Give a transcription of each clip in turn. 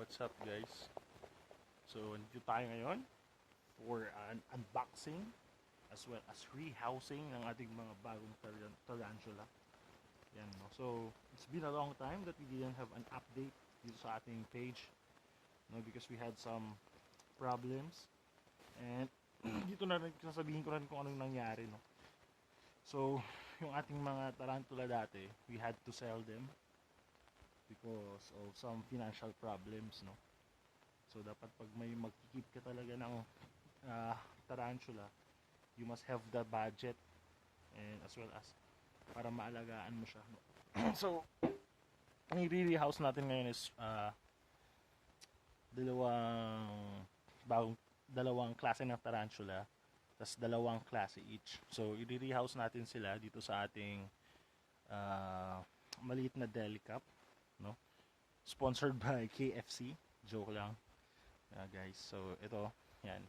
What's up guys? So nandito tayo ngayon for an unboxing as well as rehousing ng ating mga bagong tarantula. Yan, no? So it's been a long time that we didn't have an update dito sa ating page, no? Because we had some problems and dito na rin sasabihin ko rin kung anong nangyari, no? So yung ating mga tarantula dati, we had to sell them because of some financial problems, no? So dapat pag may magkikip ka talaga ng tarantula, you must have the budget and as well as para maalagaan mo siya, no? So ang i-rehouse natin ngayon is dalawang klase ng tarantula, tas dalawang klase each. So i-rehouse natin sila dito sa ating maliit na deli cup, no? Sponsored by KFC. Joke lang. Guys, so ito, yan.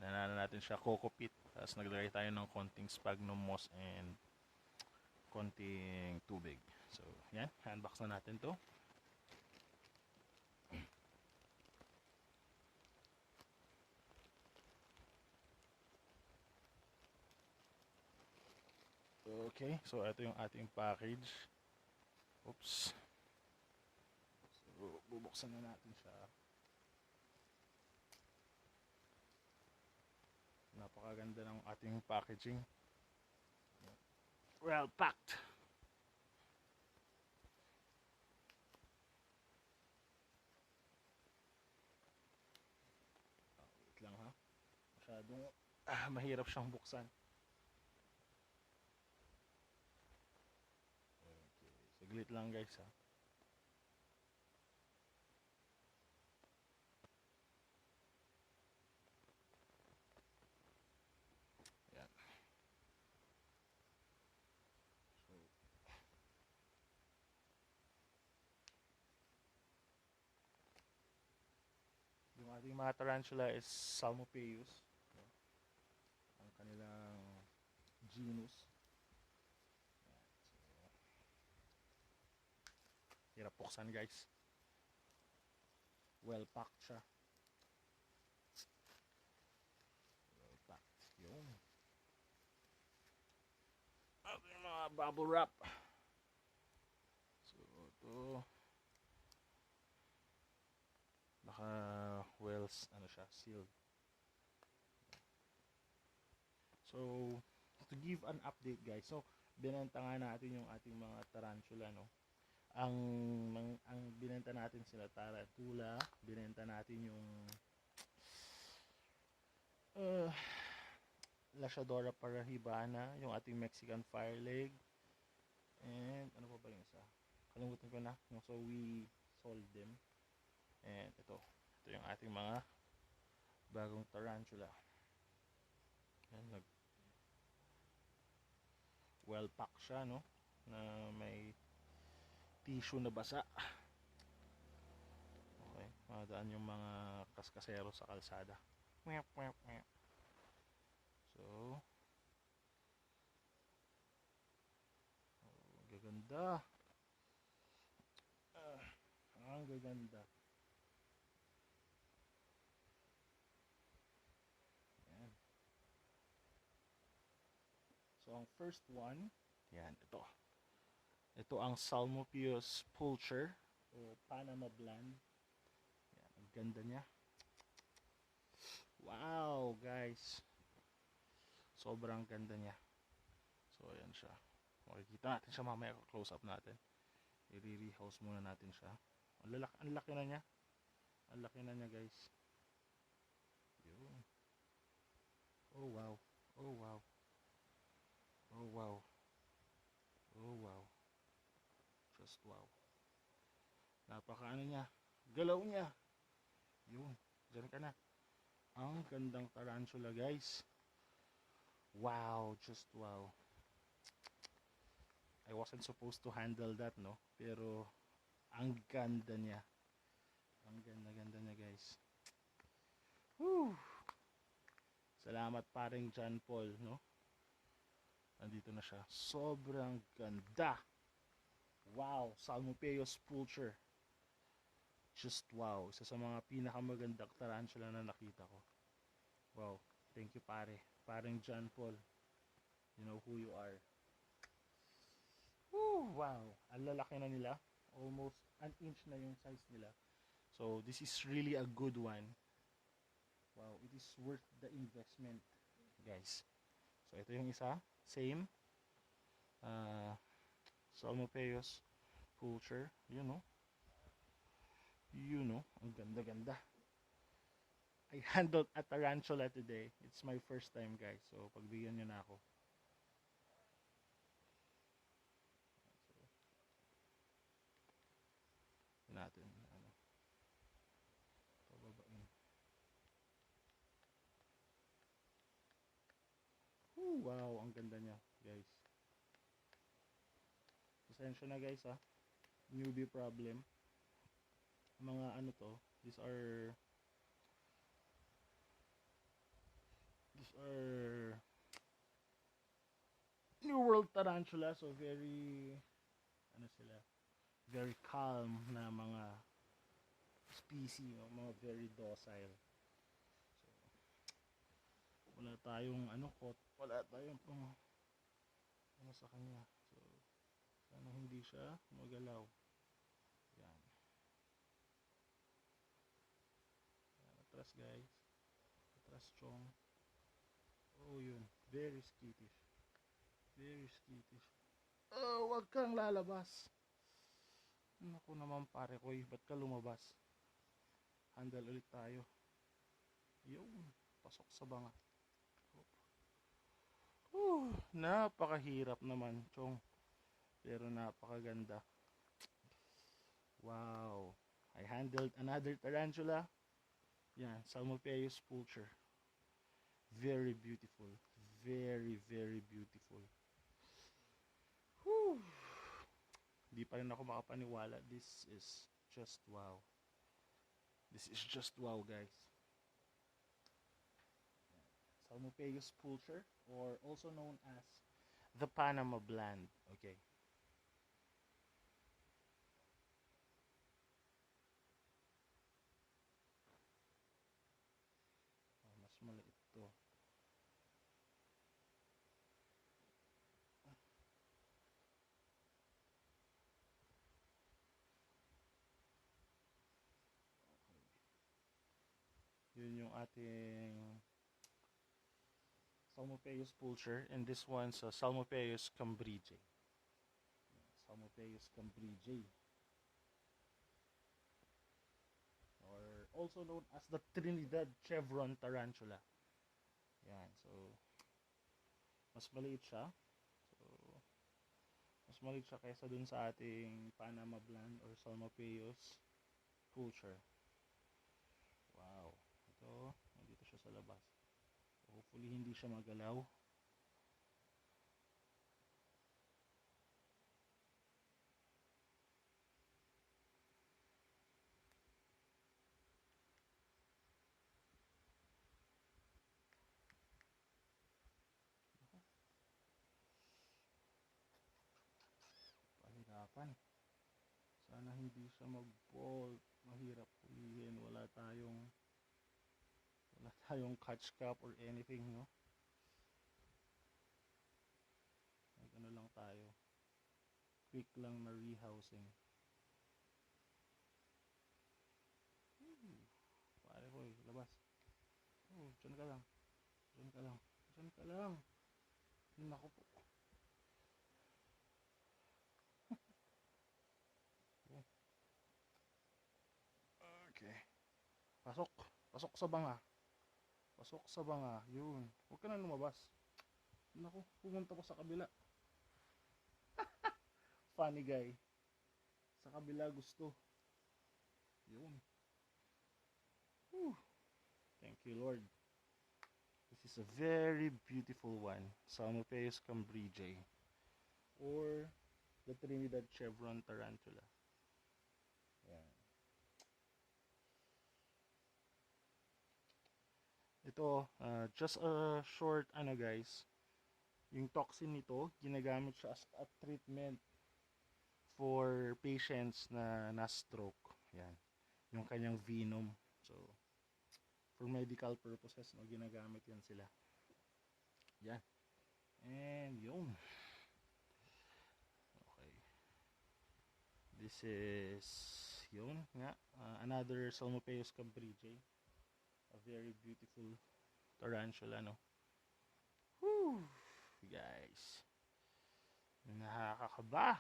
Nanana natin siya coco peat. Tapos naglagay tayo ng konting sphagnum moss and konting tubig. So, yan. Unbox na natin to. Okay, so ito yung ating package. Oops. So, bubuksan na natin siya. Napakaganda ng ating packaging. Well packed. Wait lang ha. Masyadong mahirap siyang buksan. Okay, saglit lang guys ha. Yung ating mga tarantula is Psalmopoeus, no? Ang kanilang genus. So, hirap buksan guys. Well packed siya. Well packed. Yung ating mga bubble wrap. So ito, naka wells ano siya, sealed. So to give an update guys, so binenta nga natin yung ating mga tarantula, no? Ang binenta natin sila tarantula, binenta natin yung Lashadora parahibana, yung ating Mexican fireleg, and ano pa ba yung isa? Kalimutan ko na. So we sold them. And ito yung ating mga bagong tarantula. Ayan, well packed siya, no? Na may tissue na basa. Okay, madaan yung mga kaskasero sa kalsada. So gaganda. Ang gaganda. Yan. So ang first one, yan, ito. Ito ang Psalmopoeus pulcher o Panama blonde. Yan, ang ganda niya. Wow, guys. Sobrang ganda niya. So ayan siya. Makikita natin siya mamaya, close up natin. I-rehouse muna natin siya. Ang laki na niya. Ang laki na niya guys. Yun. Oh wow. Oh wow. Oh wow. Oh wow. Just wow. Napaka ano niya. Galaw niya. Yun. Diyan ka na. Ang gandang tarantula guys. Wow. Just wow. I wasn't supposed to handle that, no? Pero ang ganda niya. Ang ganda niya guys. Woo! Salamat paring John Paul, no? Nandito na siya. Sobrang ganda. Wow, Psalmopoeus pulcher. just wow. Isa sa mga pinakamagandang tarantula na nakita ko. Wow. Thank you pare. Parang John Paul. You know who you are. Woo, wow. Ang lalaki na nila. Almost an inch na yung size nila. So this is really a good one. Wow, it is worth the investment, guys. So ito yung isa. Same. Salmopeus Pulcher. You know. Ang ganda-ganda. I handled a tarantula today. It's my first time, guys. So pagbigyan nyo na ako. Natin ano pababain. Wow, ang ganda niya, guys. Pasensya na, guys, ha. Newbie problem. Mga ano to, these are New World tarantula, so very ano sila, very calm na mga species, no? Mga very docile. So, wala tayong wala tayong ano sa kanya. So, sana hindi siya magalaw. Yan. Yan, atras, guys. Atras, chong. Oh, yun. Very skittish. Very skittish. Oh, wag kang lalabas. Naku naman pare ko, ba't ka lumabas? Handle ulit tayo. Yun, pasok sa banga. Napakahirap naman, chong. Pero napakaganda. Wow. I handled another tarantula. Yan, Salmopeus pulcher. Very beautiful. Very, very beautiful. Whew. Hindi pa rin ako makapaniwala. This is just wow. This is just wow, guys. Salmopeus pulcher, or also known as the Panama Bland. Okay. Mas maliit to. Yun yung ating Salmopeus pulcher, and this one's Salmopeus cambridgei. Salmopeus cambridgei, or also known as the Trinidad chevron tarantula. Yan, so mas maliit siya. So mas maliit siya kaysa dun sa ating Panama Bland or Salmopeus pulcher. Wow, ito nandito siya sa labas. Hopefully hindi siya magalaw. Pahirapan. Sana hindi siya mag-bolt. Mahirap hulihin. Wala tayong catch cup or anything, no? Ano lang tayo. Quick lang na rehousing. Pare ko, labas. Dyan ka lang. Dyan ka lang. Dyan ka lang. Naku po. Okay. Pasok. Pasok sa banga. Pasok sa banga. Yun. Huwag ka na lumabas. Naku, pumunta ko sa kabila. Funny guy. Sa kabila gusto. Yun. Whew. Thank you, Lord. This is a very beautiful one. Salmopeus cambridgei, or the Trinidad chevron tarantula. Yan. Ito, just a short guys. Yung toxin nito, ginagamit siya as a treatment for patients na stroke. Yan. yung kanyang venom. So, for medical purposes, no, ginagamit yan sila. Yan. And yun. Okay. This is yun nga. Another Salmopeus cabrijae. A very beautiful tarantula, no? Whew! Guys. Nakakakaba.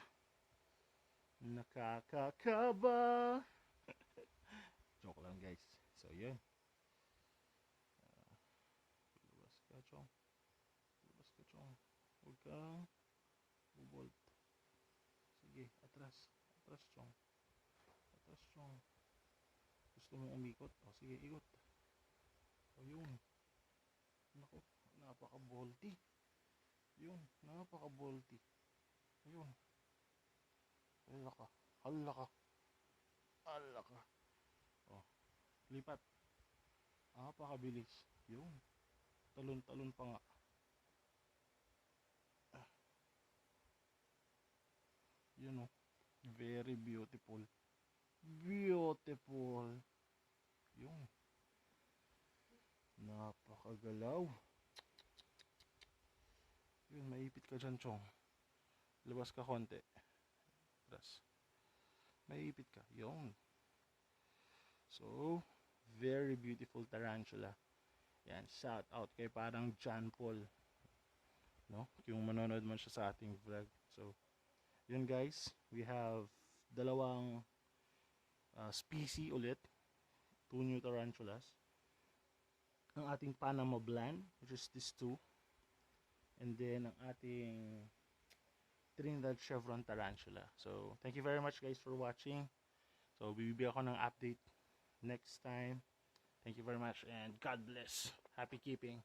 Nakakakaba. Joke lang, guys. So, yun. Labas ka, chong. Labas ka, chong. Huwag kang bubolt. Sige, atras. Atras, chong. Atras, chong. Gusto mong umikot? O, sige, ikot. O, yun. Naku, napaka-bolty. Yun, napaka-bolty. Ayun. Hala ka. Hala ka. Hala ka. O, lipat. Napakabilis. Yun. Talon-talon pa nga. Yun o. Very beautiful. Beautiful. Yun. Napakagalaw. Yun, maipit ka dyan, chong. Labas ka konti. Labas. Maipit ka. Yun. So, very beautiful tarantula. Yan, shout out kay parang John Paul. No? Yung manonood man siya sa ating vlog. So, yun guys. We have dalawang species ulit. 2 new tarantulas. Ang ating Panama blonde, which is these two. And then, ang ating Trinidad Chevron tarantula. So, thank you very much guys for watching. So, bibigyan ako ng update next time. Thank you very much and God bless. Happy keeping.